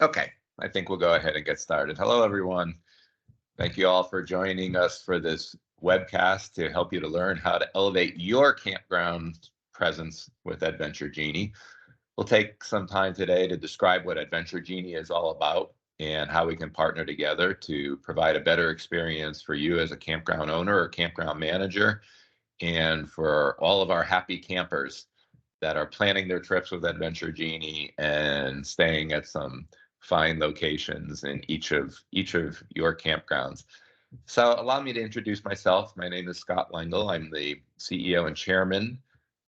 Okay, I think we'll go ahead and get started. Hello, everyone. Thank you all for joining us for this webcast to help you to learn how to elevate your campground presence with AdventureGenie. We'll take some time today to describe what AdventureGenie is all about and how we can partner together to provide a better experience for you as a campground owner or campground manager, and for all of our happy campers that are planning their trips with AdventureGenie and staying at some fine locations in each of your campgrounds. So allow me to introduce myself. My name is Scott Lengel. I'm the CEO and chairman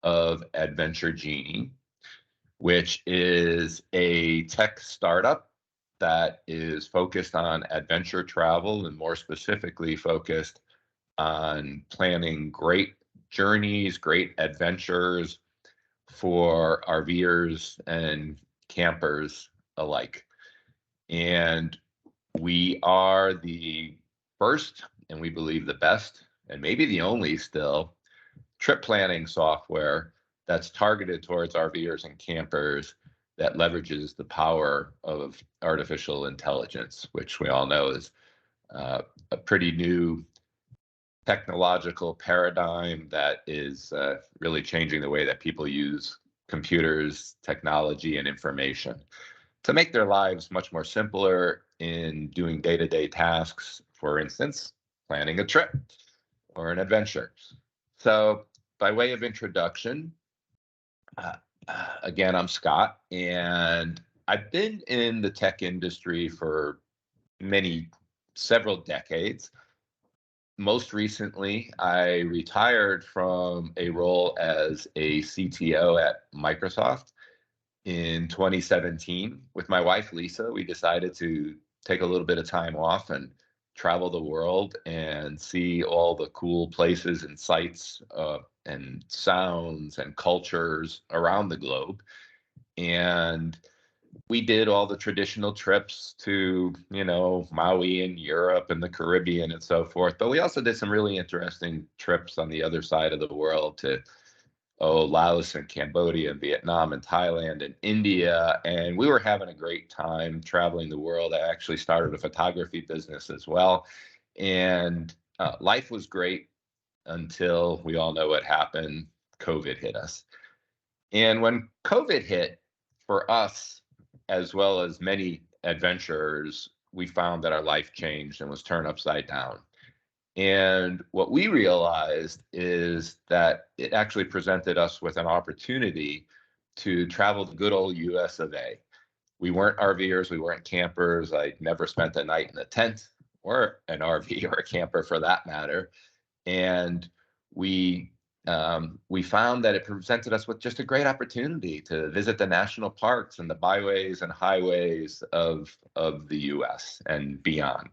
of AdventureGenie, which is a tech startup that is focused on adventure travel, and more specifically focused on planning great journeys, great adventures for RVers and campers alike. And we are the first, and we believe the best, and maybe the only still, trip planning software that's targeted towards RVers and campers that leverages the power of artificial intelligence, which we all know is a pretty new technological paradigm that is really changing the way that people use computers, technology, and information to make their lives much more simpler in doing day-to-day tasks. For instance, planning a trip or an adventure. So by way of introduction, uh, again, I'm Scott, and I've been in the tech industry for several decades. Most recently, I retired from a role as a CTO at Microsoft in 2017. With my wife, Lisa, we decided to take a little bit of time off and travel the world and see all the cool places and sights and sounds and cultures around the globe. And we did all the traditional trips to, Maui and Europe and the Caribbean and so forth. But we also did some really interesting trips on the other side of the world to, Laos and Cambodia and Vietnam and Thailand and India. And we were having a great time traveling the world. I actually started a photography business as well. And life was great until we all know what happened. COVID hit us. And when COVID hit, for us, as well as many adventurers, we found that our life changed and was turned upside down. And what we realized is that it actually presented us with an opportunity to travel the good old US of A. We weren't RVers, we weren't campers. I never spent a night in a tent or an RV or a camper for that matter. And we found that it presented us with just a great opportunity to visit the national parks and the byways and highways of the US and beyond.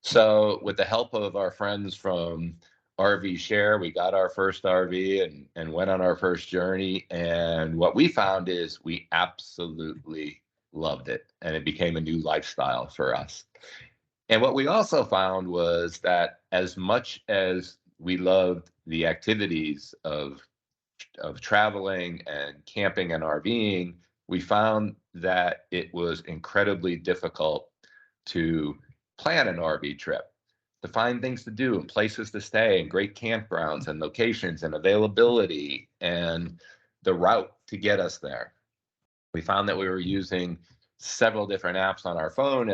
So with the help of our friends from RV Share, we got our first RV and went on our first journey. And what we found is we absolutely loved it, and it became a new lifestyle for us. And what we also found was that as much as we loved the activities of traveling and camping and RVing, we found that it was incredibly difficult to plan an RV trip, to find things to do and places to stay and great campgrounds and locations and availability and the route to get us there. We found that we were using several different apps on our phone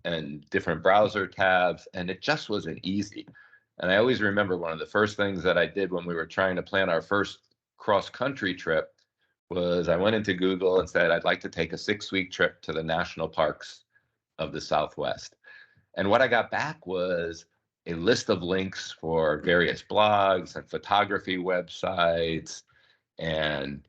and different browser tabs, and it just wasn't easy. And I always remember one of the first things that I did when we were trying to plan our first cross-country trip was I went into Google and said, I'd like to take a 6-week trip to the national parks of the Southwest. And what I got back was a list of links for various blogs and photography websites and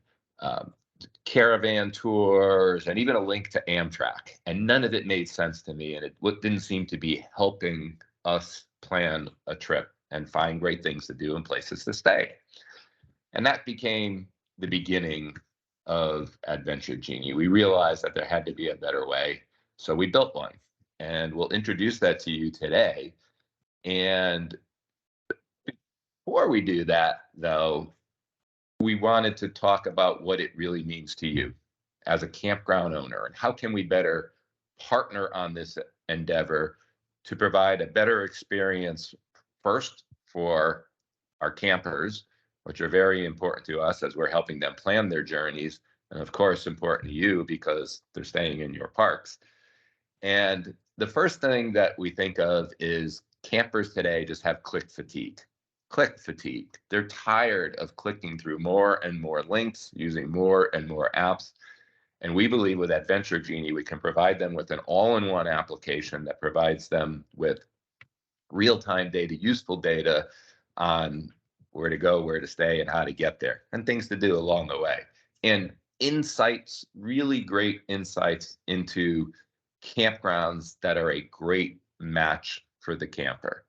caravan tours, and even a link to Amtrak. And none of it made sense to me. And it didn't seem to be helping us plan a trip and find great things to do and places to stay. And that became the beginning of AdventureGenie. We realized that there had to be a better way. So we built one. And we'll introduce that to you today. And before we do that, though, we wanted to talk about what it really means to you as a campground owner, and how can we better partner on this endeavor to provide a better experience first for our campers, which are very important to us as we're helping them plan their journeys, and of course important to you because they're staying in your parks. And the first thing that we think of is campers today just have click fatigue. Click fatigue. They're tired of clicking through more and more links, using more and more apps. And we believe with AdventureGenie, we can provide them with an all-in-one application that provides them with real-time data, useful data on where to go, where to stay, and how to get there, and things to do along the way. And insights, really great insights into campgrounds that are a great match for the camper.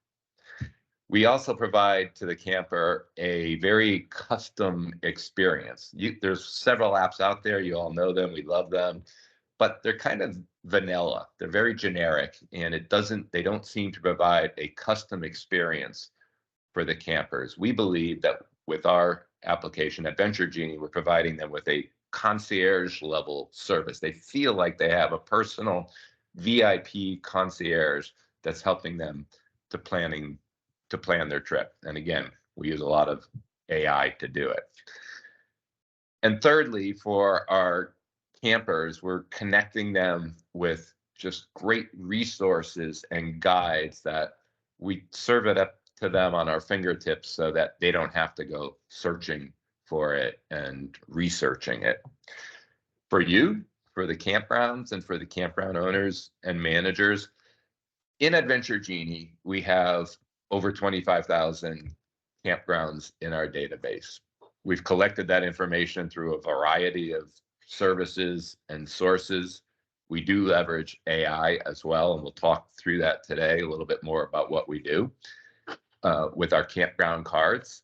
We also provide to the camper a very custom experience. There's several apps out there. You all know them. We love them. But they're kind of vanilla. They're very generic, and they don't seem to provide a custom experience for the campers. We believe that with our application, AdventureGenie, we're providing them with a concierge level service. They feel like they have a personal VIP concierge that's helping them to plan their trip. And again, we use a lot of AI to do it. And thirdly, for our campers, we're connecting them with just great resources and guides that we serve it up to them on our fingertips so that they don't have to go searching for it and researching it. For you, for the campgrounds, and for the campground owners and managers, in AdventureGenie, we have over 25,000 campgrounds in our database. We've collected that information through a variety of services and sources. We do leverage AI as well, and we'll talk through that today a little bit more about what we do with our campground cards.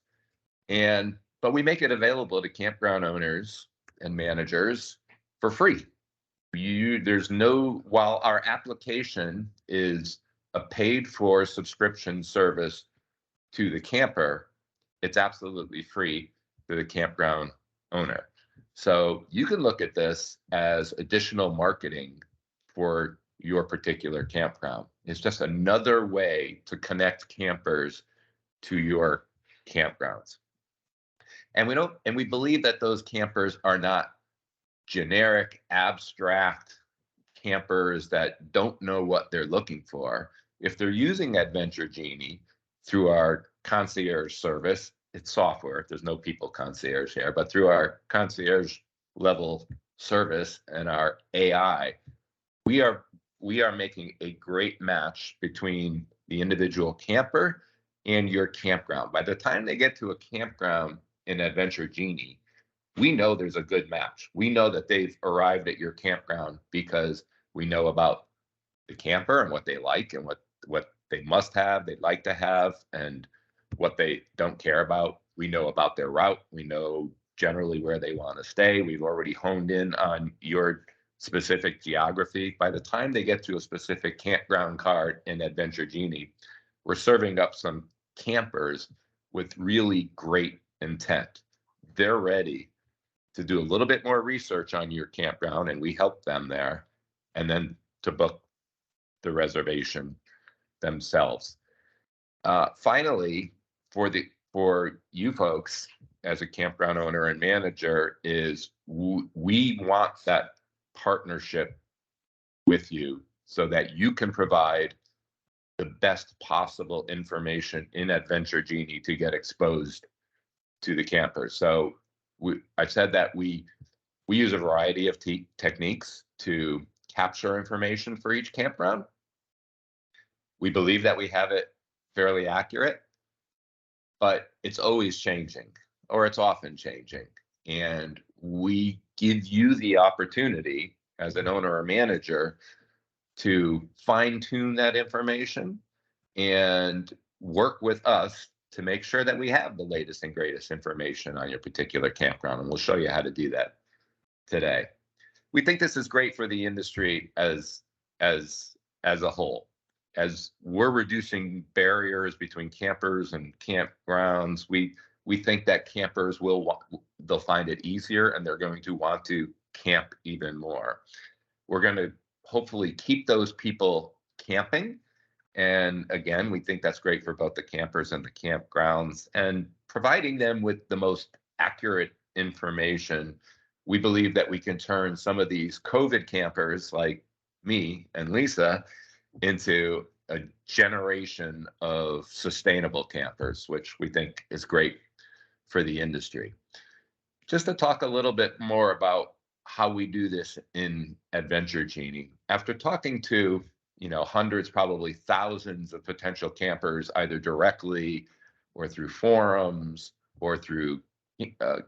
But we make it available to campground owners and managers for free. While our application is a paid for subscription service to the camper, it's absolutely free to the campground owner. So you can look at this as additional marketing for your particular campground. It's just another way to connect campers to your campgrounds. And we believe that those campers are not generic, abstract campers that don't know what they're looking for. If they're using AdventureGenie through our concierge service, it's software. There's no people concierge here, but through our concierge level service and our AI, we are making a great match between the individual camper and your campground. By the time they get to a campground in AdventureGenie, we know there's a good match. We know that they've arrived at your campground because we know about the camper and what they like and what they must have, they'd like to have, and what they don't care about. We know about their route. We know generally where they want to stay. We've already honed in on your specific geography. By the time they get to a specific campground card in AdventureGenie, we're serving up some campers with really great intent. They're ready to do a little bit more research on your campground, and we help them there, and then to book the reservation themselves. Finally, for you folks as a campground owner and manager, is we want that partnership with you so that you can provide the best possible information in AdventureGenie to get exposed to the campers. So I've said that we use a variety of techniques to capture information for each campground. We believe that we have it fairly accurate, but it's always changing, or it's often changing. And we give you the opportunity as an owner or manager to fine-tune that information and work with us to make sure that we have the latest and greatest information on your particular campground. And we'll show you how to do that today. We think this is great for the industry as a whole. As we're reducing barriers between campers and campgrounds, we think that campers they'll find it easier, and they're going to want to camp even more. We're going to hopefully keep those people camping. And again, we think that's great for both the campers and the campgrounds, and providing them with the most accurate information. We believe that we can turn some of these COVID campers like me and Lisa into a generation of sustainable campers, which we think is great for the industry. Just to talk a little bit more about how we do this in AdventureGenie. After talking to hundreds, probably thousands of potential campers, either directly or through forums or through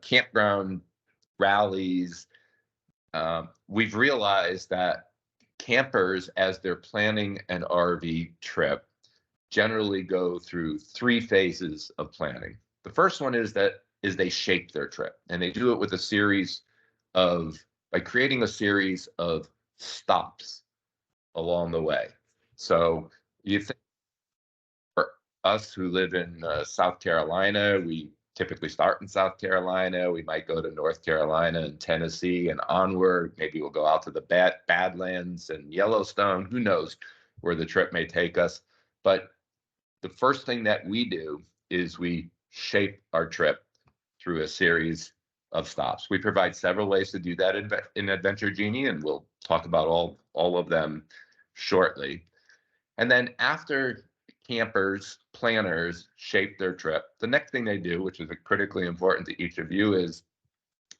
campground rallies, we've realized that campers, as they're planning an RV trip, generally go through 3 phases of planning. The first one is they shape their trip, and they do it with by creating a series of stops along the way. So you think, for us who live in South Carolina, we typically start in South Carolina. We might go to North Carolina and Tennessee and onward. Maybe we'll go out to the Badlands and Yellowstone. Who knows where the trip may take us? But the first thing that we do is we shape our trip through a series of stops. We provide several ways to do that in AdventureGenie, and we'll talk about all of them shortly. And then after campers, planners shape their trip, the next thing they do, which is critically important to each of you, is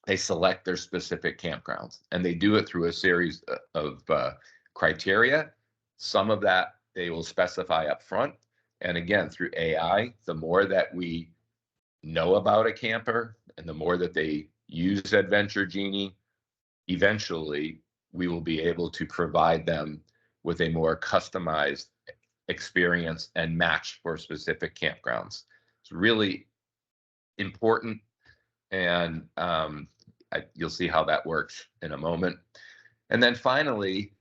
they select their specific campgrounds, and they do it through a series of criteria. Some of that they will specify up front. And again, through AI, the more that we know about a camper and the more that they use AdventureGenie, eventually we will be able to provide them with a more customized experience and match for specific campgrounds. It's really important, and you'll see how that works in a moment. And then finally,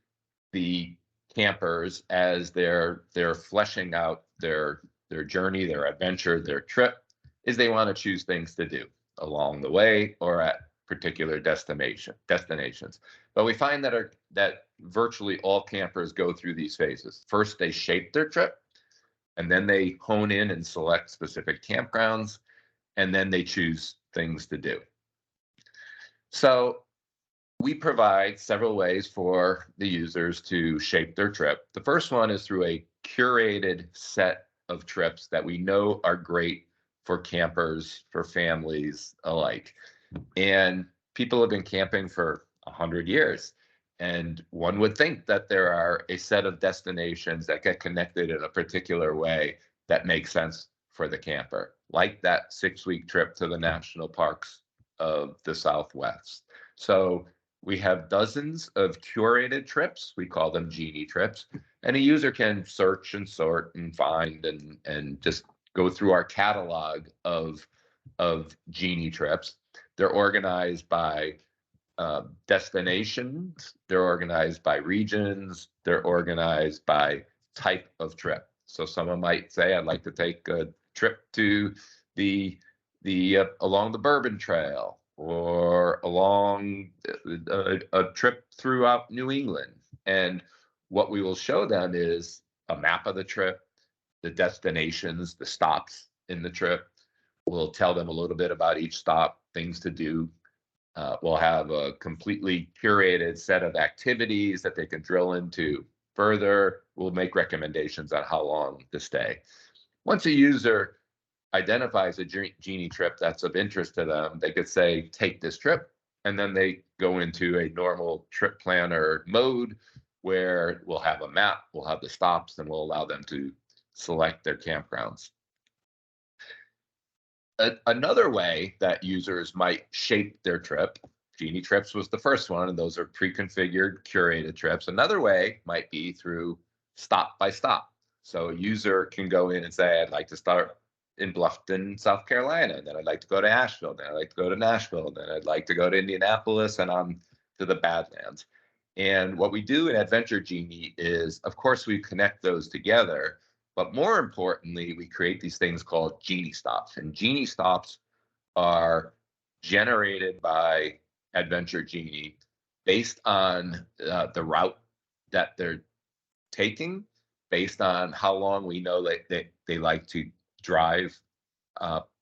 the campers, as they're fleshing out their journey, their adventure, their trip, is they want to choose things to do along the way or at particular destinations. But we find that virtually all campers go through these phases. First, they shape their trip, and then they hone in and select specific campgrounds, and then they choose things to do. So we provide several ways for the users to shape their trip. The first one is through a curated set of trips that we know are great for campers, for families alike. And people have been camping for 100 years. And one would think that there are a set of destinations that get connected in a particular way that makes sense for the camper, like that 6-week trip to the national parks of the Southwest. So we have dozens of curated trips. We call them Genie trips. And a user can search and sort and find and just go through our catalog of Genie trips. They're organized by destinations, they're organized by regions, they're organized by type of trip. So someone might say, I'd like to take a trip to the along the Bourbon Trail, or along a trip throughout New England. And what we will show them is a map of the trip, the destinations, the stops in the trip. We'll tell them a little bit about each stop, things to do. We'll have a completely curated set of activities that they can drill into further. We'll make recommendations on how long to stay. Once a user identifies a Genie trip that's of interest to them, they could say, take this trip, and then they go into a normal trip planner mode where we'll have a map, we'll have the stops, and we'll allow them to select their campgrounds. Another way that users might shape their trip, Genie trips was the first one, and those are pre-configured, curated trips. Another way might be through stop by stop. So a user can go in and say, I'd like to start in Bluffton, South Carolina, and then I'd like to go to Asheville, then I'd like to go to Nashville, then I'd like to go to Indianapolis and on to the Badlands. And what we do in AdventureGenie is, of course, we connect those together, but more importantly, we create these things called Genie stops. And Genie stops are generated by AdventureGenie based on the route that they're taking based on how long we know that they like to drive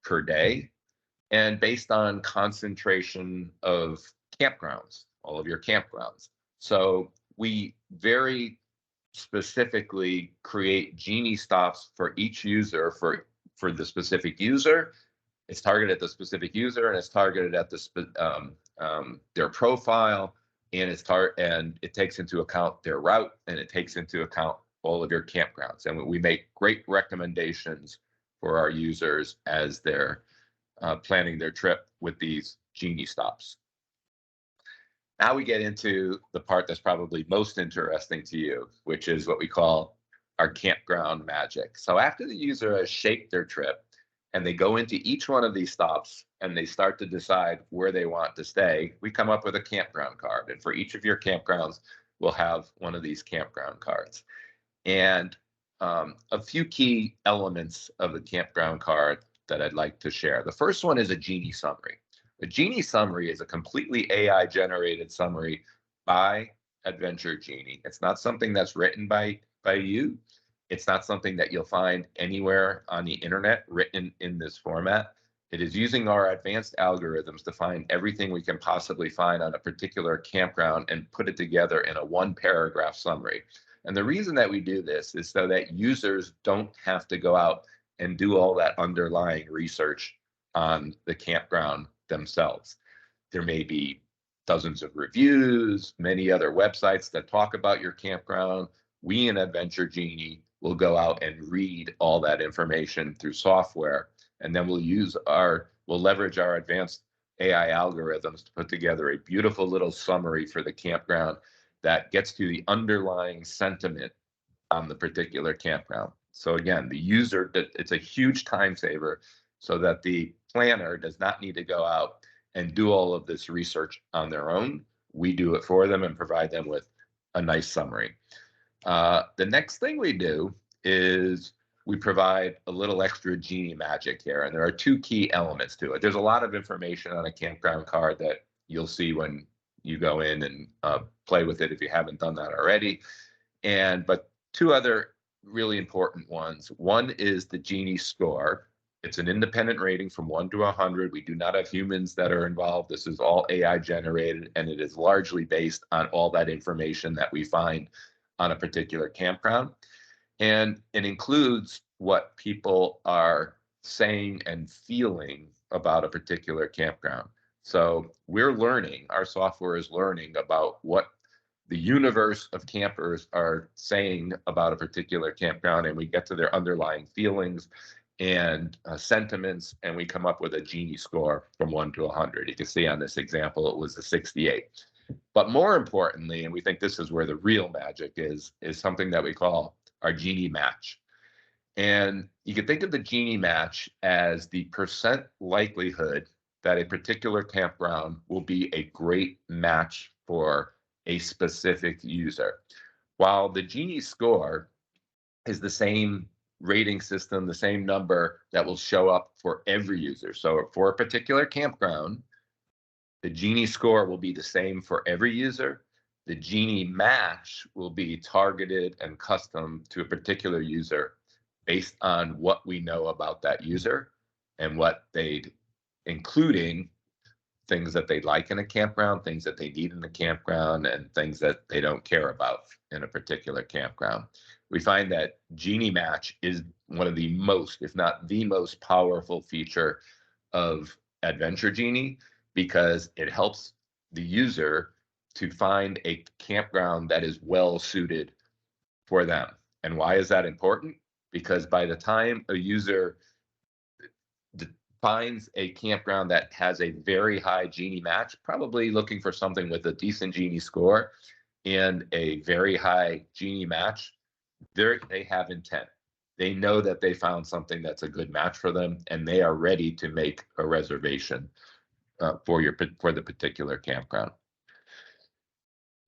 per day, and based on concentration of campgrounds, all of your campgrounds. So we very specifically create Genie stops for each user for the specific user. It's targeted at the specific user, and it's targeted at their profile, and it takes into account their route, and it takes into account all of your campgrounds. And we make great recommendations for our users as they're planning their trip with these Genie stops. Now we get into the part that's probably most interesting to you, which is what we call our campground magic. So after the user has shaped their trip and they go into each one of these stops and they start to decide where they want to stay, we come up with a campground card. And for each of your campgrounds, we'll have one of these campground cards. And a few key elements of the campground card that I'd like to share. The first one is a Genie summary. A Genie summary is a completely AI generated summary by AdventureGenie. It's not something that's written by you. It's not something that you'll find anywhere on the internet written in this format. It is using our advanced algorithms to find everything we can possibly find on a particular campground and put it together in a one paragraph summary. And the reason that we do this is so that users don't have to go out and do all that underlying research on the campground themselves. There may be dozens of reviews, many other websites that talk about your campground. We in AdventureGenie will go out and read all that information through software, and then we'll leverage our advanced AI algorithms to put together a beautiful little summary for the campground that gets to the underlying sentiment on the particular campground. So again, it's a huge time saver so that the planner does not need to go out and do all of this research on their own. We do it for them and provide them with a nice summary. The next thing we do is we provide a little extra Genie magic here, and there are two key elements to it. There's a lot of information on a campground card that you'll see when you go in and play with it if you haven't done that already. But two other really important ones. One is the Genie score. It's an independent rating from 1 to 100. We do not have humans that are involved. This is all AI generated, and it is largely based on all that information that we find on a particular campground. And it includes what people are saying and feeling about a particular campground. So our software is learning about what the universe of campers are saying about a particular campground, and we get to their underlying feelings and sentiments, and we come up with a Genie score from 1 to 100. You can see on this example, it was a 68. But more importantly, and we think this is where the real magic is something that we call our Genie match. And you can think of the Genie match as the percent likelihood that a particular campground will be a great match for a specific user. While the Genie score is the same rating system, the same number that will show up for every user. So for a particular campground, the Genie score will be the same for every user. The Genie match will be targeted and custom to a particular user based on what we know about that user and including things that they like in a campground, things that they need in a campground, and things that they don't care about in a particular campground. We find that Genie Match is one of the most, if not the most powerful feature of AdventureGenie, because it helps the user to find a campground that is well suited for them. And why is that important? Because by the time a user finds a campground that has a very high Genie match, probably looking for something with a decent Genie score and a very high Genie match, they have intent. They know that they found something that's a good match for them, and they are ready to make a reservation for the particular campground.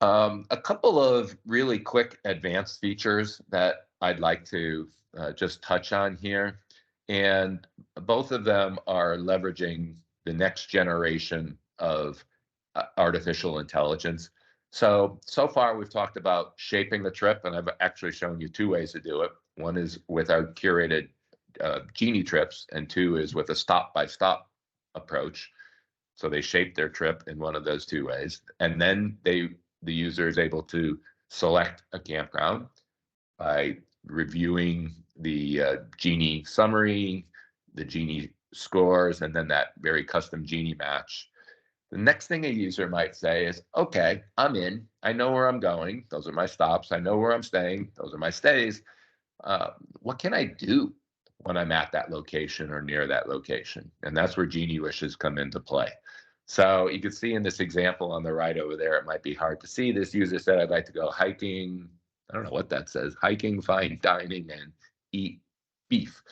A couple of really quick advanced features that I'd like to just touch on here. And both of them are leveraging the next generation of artificial intelligence. So far we've talked about shaping the trip, and I've actually shown you two ways to do it. One is with our curated Genie trips, and two is with a stop-by-stop approach. So they shape their trip in one of those two ways. And then the user is able to select a campground by reviewing the Genie summary, the Genie scores, and then that very custom Genie match. The next thing a user might say is, okay, I'm in. I know where I'm going. Those are my stops. I know where I'm staying. Those are my stays. What can I do when I'm at that location or near that location? And that's where Genie wishes come into play. So you can see in this example on the right over there, it might be hard to see. This user said, I'd like to go hiking. I don't know what that says. Hiking, fine dining, and eat beef.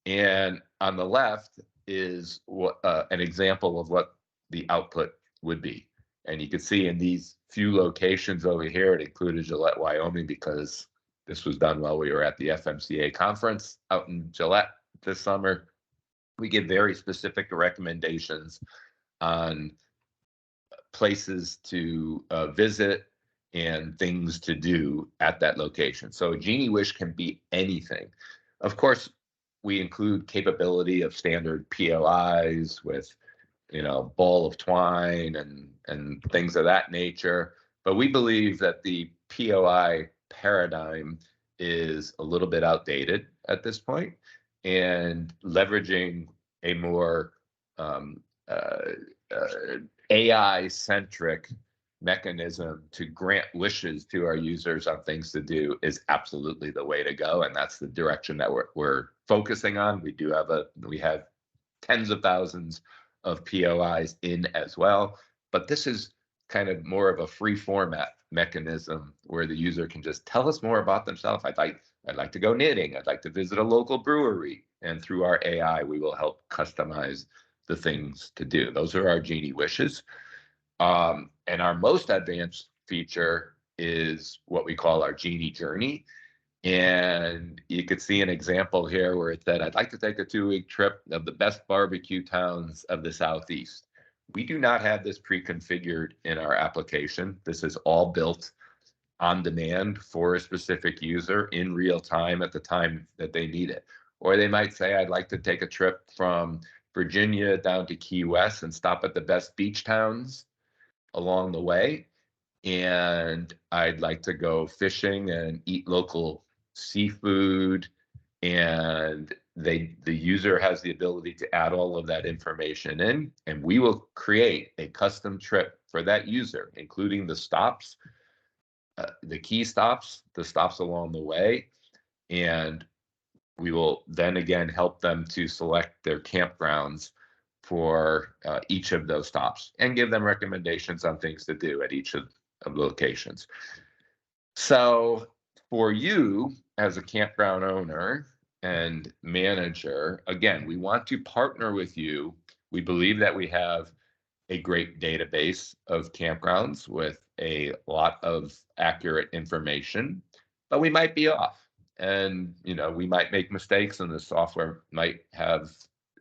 And on the left is an example of what the output would be. And you can see in these few locations over here, it included Gillette, Wyoming, because this was done while we were at the FMCA conference out in Gillette this summer. We give very specific recommendations on places to visit and things to do at that location. So a Genie wish can be anything. Of course, we include capability of standard POIs with ball of twine and things of that nature. But we believe that the POI paradigm is a little bit outdated at this point, and leveraging a more AI-centric mechanism to grant wishes to our users on things to do is absolutely the way to go, and that's the direction that we're focusing on. We have tens of thousands of POIs in as well, but this is kind of more of a free format mechanism where the user can just tell us more about themselves. I'd like to go knitting. I'd like to visit a local brewery, and through our AI, we will help customize the things to do. Those are our Genie wishes. And our most advanced feature is what we call our Genie journey. And you could see an example here where it said, I'd like to take a 2-week trip of the best barbecue towns of the Southeast. We do not have this pre-configured in our application. This is all built on demand for a specific user in real time at the time that they need it. Or they might say, I'd like to take a trip from Virginia down to Key West and stop at the best beach towns along the way. And I'd like to go fishing and eat local seafood, and the user has the ability to add all of that information in, and we will create a custom trip for that user, including the stops, the key stops, the stops along the way, and we will then again help them to select their campgrounds for each of those stops and give them recommendations on things to do at each of the locations. So for you as a campground owner and manager, again, we want to partner with you. We believe that we have a great database of campgrounds with a lot of accurate information, but we might be off, and we might make mistakes, and the software might have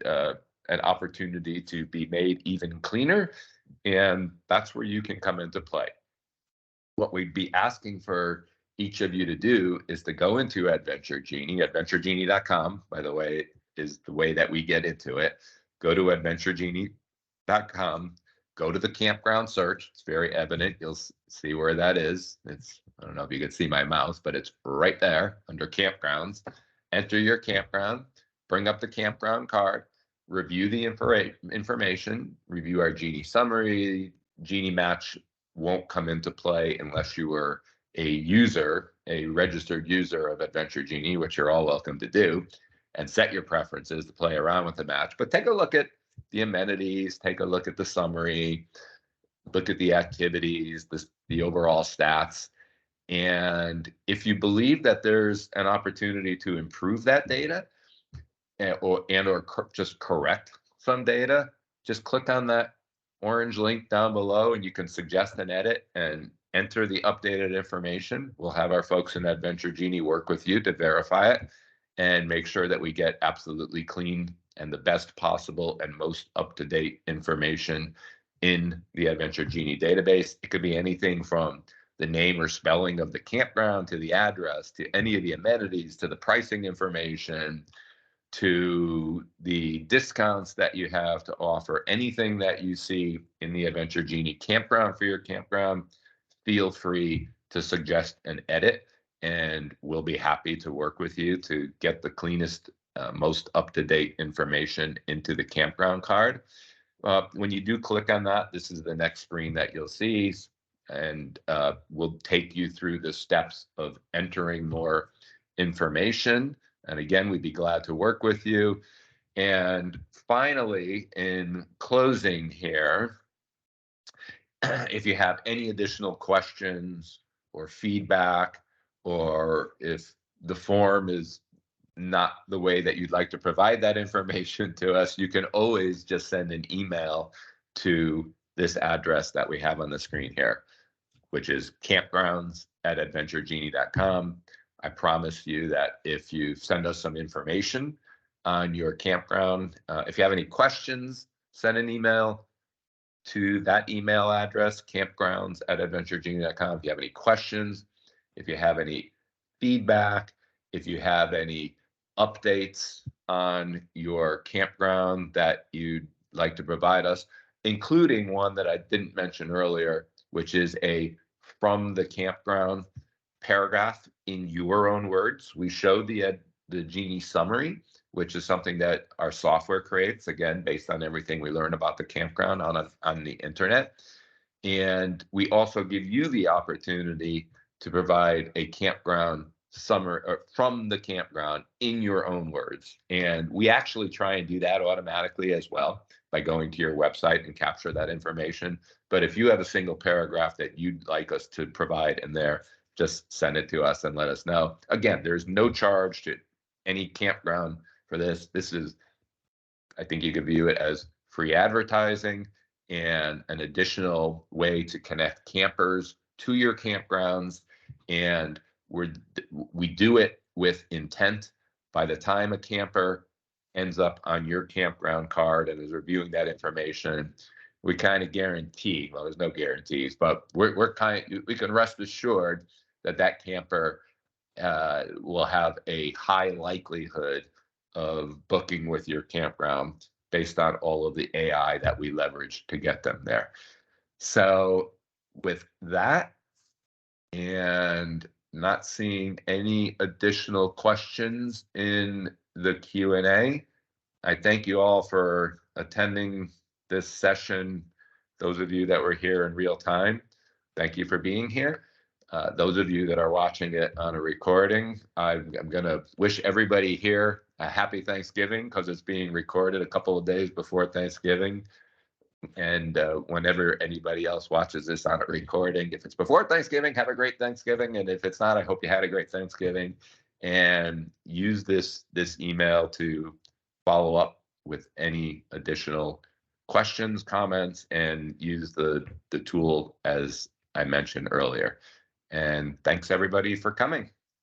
an opportunity to be made even cleaner, and that's where you can come into play. What we'd be asking for each of you to do is to go into AdventureGenie. AdventureGenie.com, by the way, is the way that we get into it. Go to AdventureGenie.com, go to the campground search. It's very evident. You'll see where that is. I don't know if you can see my mouse, but it's right there under campgrounds. Enter your campground, bring up the campground card, review the information, review our Genie summary. Genie match won't come into play unless you were a registered user of AdventureGenie, which you're all welcome to do, and set your preferences to play around with the match. But take a look at the amenities, take a look at the summary, look at the activities, the overall stats. And if you believe that there's an opportunity to improve that data or just correct some data, just click on that orange link down below and you can suggest an edit and enter the updated information. We'll have our folks in AdventureGenie work with you to verify it and make sure that we get absolutely clean and the best possible and most up-to-date information in the AdventureGenie database. It could be anything from the name or spelling of the campground to the address to any of the amenities to the pricing information to the discounts that you have to offer. Anything that you see in the AdventureGenie campground for your campground, feel free to suggest an edit, and we'll be happy to work with you to get the cleanest, most up-to-date information into the campground card. When you do click on that, this is the next screen that you'll see, and we'll take you through the steps of entering more information. And again, we'd be glad to work with you. And finally, in closing here, if you have any additional questions or feedback, or if the form is not the way that you'd like to provide that information to us, you can always just send an email to this address that we have on the screen here, which is campgrounds@adventuregenie.com. I promise you that if you send us some information on your campground, if you have any questions, send an email to that email address, campgrounds@adventuregenie.com. If you have any questions, if you have any feedback, if you have any updates on your campground that you'd like to provide us, including one that I didn't mention earlier, which is a from the campground paragraph in your own words. We showed the Genie summary, which is something that our software creates, again, based on everything we learn about the campground on the internet. And we also give you the opportunity to provide a campground summary from the campground in your own words. And we actually try and do that automatically as well by going to your website and capture that information. But if you have a single paragraph that you'd like us to provide in there, just send it to us and let us know. Again, there's no charge to any campground for this. This is, I think you could view it as free advertising and an additional way to connect campers to your campgrounds. And we do it with intent. By the time a camper ends up on your campground card and is reviewing that information, we kind of guarantee, well, there's no guarantees, but we can rest assured that that camper will have a high likelihood of booking with your campground based on all of the AI that we leverage to get them there. So with that, and not seeing any additional questions in the Q&A, I thank you all for attending this session. Those of you that were here in real time, thank you for being here. Those of you that are watching it on a recording, I'm going to wish everybody here a happy Thanksgiving, because it's being recorded a couple of days before Thanksgiving. And whenever anybody else watches this on a recording, if it's before Thanksgiving, have a great Thanksgiving. And if it's not, I hope you had a great Thanksgiving. And use this email to follow up with any additional questions, comments, and use the tool as I mentioned earlier. And thanks everybody for coming.